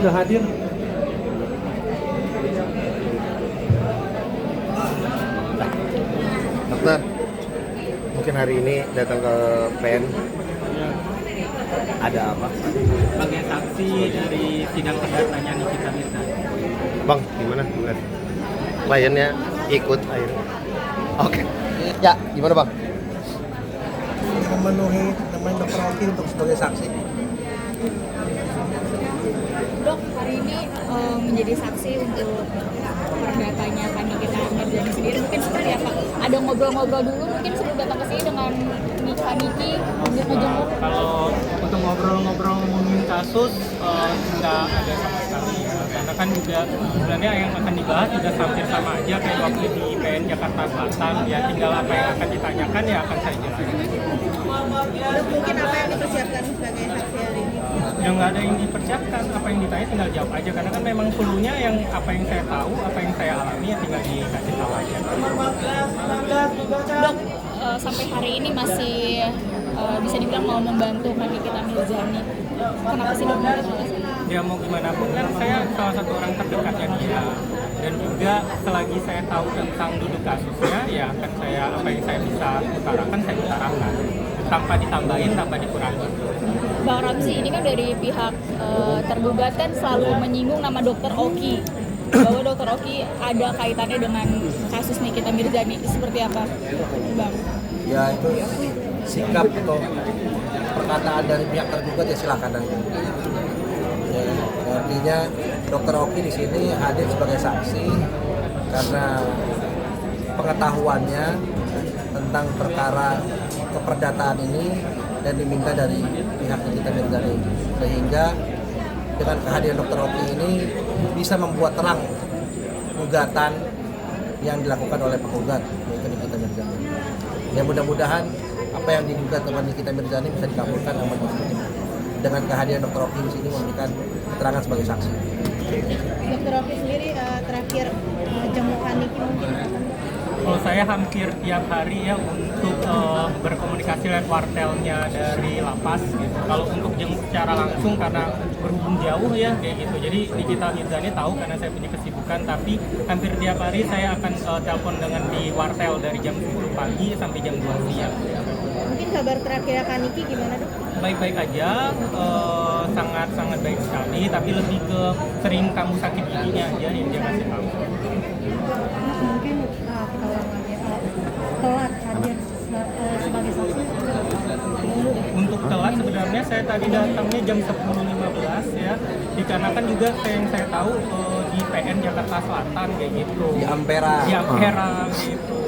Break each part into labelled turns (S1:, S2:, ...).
S1: udah hadir.
S2: Dokter, mungkin hari ini datang ke PN ada apa?
S3: Sebagai saksi dari sidang perdatanya Nikita Mirzani.
S2: Bang, gimana? Benar. Kliennya ikut akhirnya. Oke. Ya, gimana Bang?
S4: Memenuhi teman Dr. Oki untuk sebagai saksi.
S5: Dok, hari ini menjadi saksi untuk perdatanya Nikita Mirzani sendiri. Mungkin seperti apa? Ada ngobrol-ngobrol dulu mungkin sebelum datang ke sini dengan Niki untuk ngejenguk?
S3: Kalau untuk ngobrol-ngobrol ngomongin kasus nggak ada sama sekali ya. Karena kan juga sebenarnya yang akan dibahas juga hampir sama aja kayak waktu di PN Jakarta Selatan. Ya tinggal apa yang akan ditanyakan ya akan saya jelaskan.
S5: Dok, mungkin apa yang dipersiapkan sebagai saksi hari ini?
S3: Yang nggak ada yang dipersiapkan, apa yang ditanya tinggal jawab aja. Karena kan memang perlunya yang apa yang saya tahu, apa yang saya alami ya tinggal dikasih tahu aja.
S5: Dok, sampai hari ini masih bisa dibilang mau membantu Nikita Mirzani. Kenapa sih dok?
S3: Ya mau gimana pun kan saya salah satu orang terdekatnya dia, dan juga selagi saya tahu tentang duduk kasusnya ya akan saya apa yang saya bisa utarakan saya utarakan tanpa ditambahin tanpa dikurangi.
S5: Bang Ramzi, ini kan dari pihak tergugat kan selalu menyinggung nama Dr. Oki, bahwa Dr. Oki ada kaitannya dengan kasus Nikita Mirzani. Seperti apa, Bang?
S4: Ya itu sikap atau perkataan dari pihak tergugat ya silakan aja. Ya, artinya Dr. Oki di sini hadir sebagai saksi karena pengetahuannya tentang perkara keperdataan ini dan diminta dari pihak Nikita Mirzani, sehingga dengan kehadiran Dr. Oki ini bisa membuat terang gugatan yang dilakukan oleh penggugat yaitu Nikita Mirzani. Ya mudah-mudahan apa yang digugat oleh Nikita Mirzani bisa dikabulkan aman positif. Dengan kehadiran Dr. Oki di sini memberikan keterangan sebagai saksi.
S5: Dr. Oki sendiri terakhir jemukan Niki mungkin?
S3: Kalau saya hampir tiap hari ya untuk berkomunikasi lewat wartelnya dari lapas gitu. Kalau untuk jenguk secara langsung karena berhubung jauh ya kayak gitu. Jadi Nikita Mirzani tahu karena saya punya kesibukan, tapi hampir tiap hari saya akan telepon dengan di wartel dari jam 10 pagi sampai jam 2 siang.
S5: Mungkin kabar terakhir Kak Niki gimana dok?
S3: Baik-baik aja, sangat-sangat baik sekali, tapi lebih ke sering kamu sakit giginya aja yang dia kasih tahu.
S5: Mungkin kita ulang lagi telat hadir sebagai saksi.
S3: Untuk telat sebenarnya saya tadi datangnya jam 10.15 ya, dikarenakan juga yang saya tahu di PN Jakarta Selatan kayak gitu.
S4: Di Ampera.
S3: Di Ampera gitu.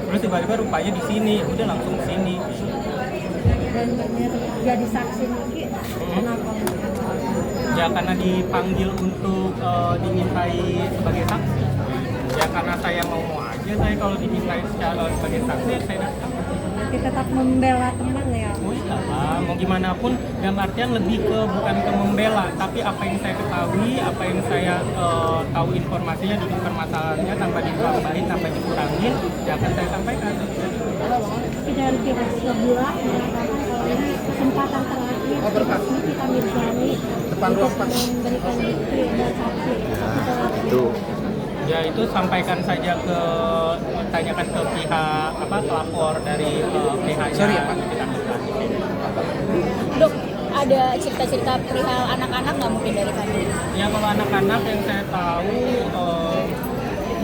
S3: Terus tiba-tiba rupanya di sini, udah langsung sini.
S5: Dan jadi saksi Niki, kenapa?
S3: Ya karena dipanggil untuk dimintai sebagai saksi. Ya karena saya mau aja, saya kalau dimintai sebagai saksi saya datang.
S5: Tapi tetap membela teman ya.
S3: Oh iya lah, mau gimana pun dalam artian lebih ke bukan ke membela, tapi apa yang saya ketahui, apa yang saya tahu informasinya di permasalahannya tanpa ditambahin, tanpa dikurangin, ya akan saya sampaikan.
S5: Tapi dari pihak sebelah mengatakan kalau ini kesempatan terakhir Nikita Mirzani untuk memberikan bukti dan saksi.
S2: Itu
S3: Ya itu sampaikan saja ke tanyakan ke pihak pelapor dari pihaknya kita minta.
S5: Dok, ada cerita-cerita perihal anak-anak nggak mungkin dari kami?
S3: Ya kalau anak-anak yang saya tahu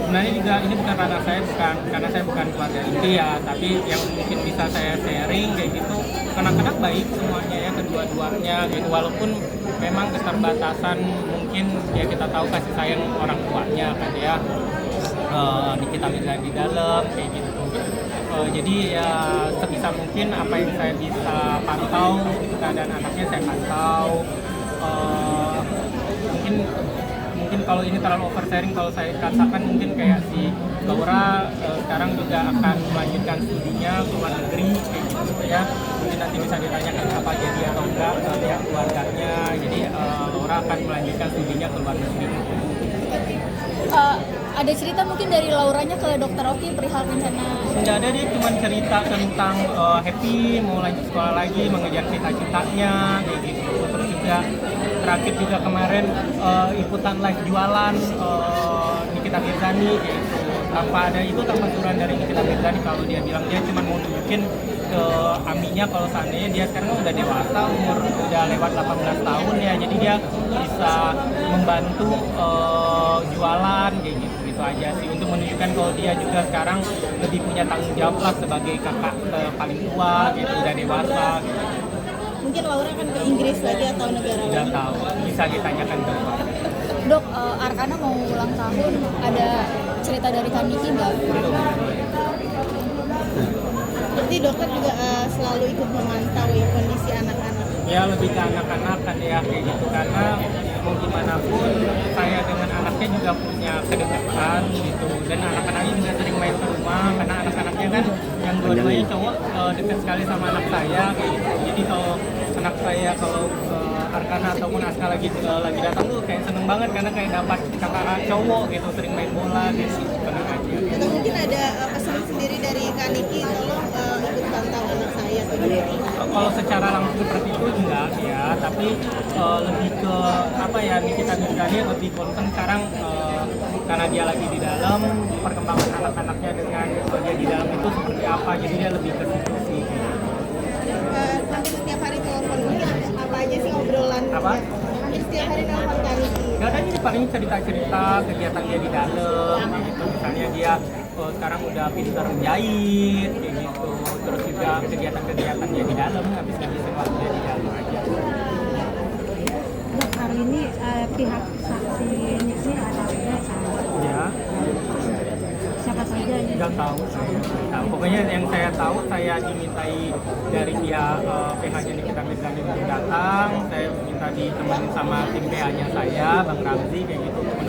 S3: sebenarnya juga ini bukan ranah saya, bukan karena saya bukan keluarga inti ya, tapi yang mungkin bisa saya sharing kayak gitu, anak-anak baik semuanya ya, kedua-duanya gitu, walaupun memang keterbatasan mungkin ya kita tahu kasih sayang orang tuanya kan ya, Nikita Mirzani di dalam kayak gitu. Jadi ya sebisa mungkin apa yang saya bisa pantau keadaan anaknya saya pantau. Mungkin kalau ini terlalu oversharing kalau saya katakan, mungkin kayak si Laura sekarang juga akan melanjutkan studinya ke luar negeri kayak gitu ya. Mungkin nanti bisa ditanyakan apa jadi atau enggak lihat keluarganya. Jadi Laura akan melanjutkan studinya ke luar negeri.
S5: Ada cerita mungkin dari Lauranya ke Dr. Oki perihal rencana?
S3: Nggak ada, dia cuma cerita tentang happy mau lanjut sekolah lagi, mengejar cita-citanya kayak gitu. Terus juga juga terakhir juga kemarin ikutan live jualan Nikita Mirzani kayak gitu. Tanpa suruhan dari Nikita Mirzani, kalau dia bilang dia cuma mau nunjukin ke Aminya kalau seandainya dia sekarang udah dewasa, umur udah lewat 18 tahun ya, jadi dia bisa membantu jualan kayak gitu aja sih, untuk menunjukkan kalau dia juga sekarang lebih punya tanggung jawab lah sebagai kakak paling tua gitu, udah dewasa gitu.
S1: Mungkin Laura akan ke Inggris lagi atau negara
S3: Udah
S1: lain?
S3: tahu, bisa ditanyakan ke Pak.
S5: Dok, Arkana mau ulang tahun, ada cerita dari Kak Niki nggak?
S1: Berarti dokter juga selalu ikut memantau ya kondisi anak-anak.
S3: Ya lebih ke anak-anak kan ya kayak gitu, karena mau gimana pun saya dengan anaknya juga punya kedekatan gitu, dan anak-anaknya juga sering main ke rumah karena anak-anaknya kan yang dua-duanya cowok dekat sekali sama anak saya kayak gitu. Jadi kalau anak saya kalau Arkana ataupun Aska lagi datang tuh kayak seneng banget karena kayak dapat kakak cowok gitu, sering main bola gitu, seneng aja.
S1: Atau mungkin ada pesan sendiri dari Kak Niki, tolong ikut pantau anak saya atau gimana?
S3: Kalau secara langsung seperti itu enggak ya, tapi lebih ke apa ya, Nikita Mirzani lebih concern sekarang karena dia lagi di dalam, perkembangan anak-anaknya dengan dia di dalam itu seperti apa, jadi dia lebih ke situ sih.
S1: Hampir setiap hari telepon, mungkin apa aja sih obrolan?
S3: Apa?
S1: Hampir setiap hari telepon Kak Niki.
S3: Gak ada, jadi paling cerita-cerita kegiatan dia di dalam kayak gitu. Misalnya dia sekarang udah pintar menjahit kayak gitu, terus juga kegiatan-kegiatan dia di dalam, habis-habisin waktu dia di dalam aja.
S6: Dok, hari ini pihak saksi Niki ada
S3: Ya,
S6: siapa saja ini?
S3: nggak tahu saya. Nah, pokoknya yang saya tahu, saya dimintai dari pihak PH-nya Nikita Mirzani untuk datang. Saya minta ditemenin sama tim PH-nya saya, Bang Ramzi kayak gitu, untuk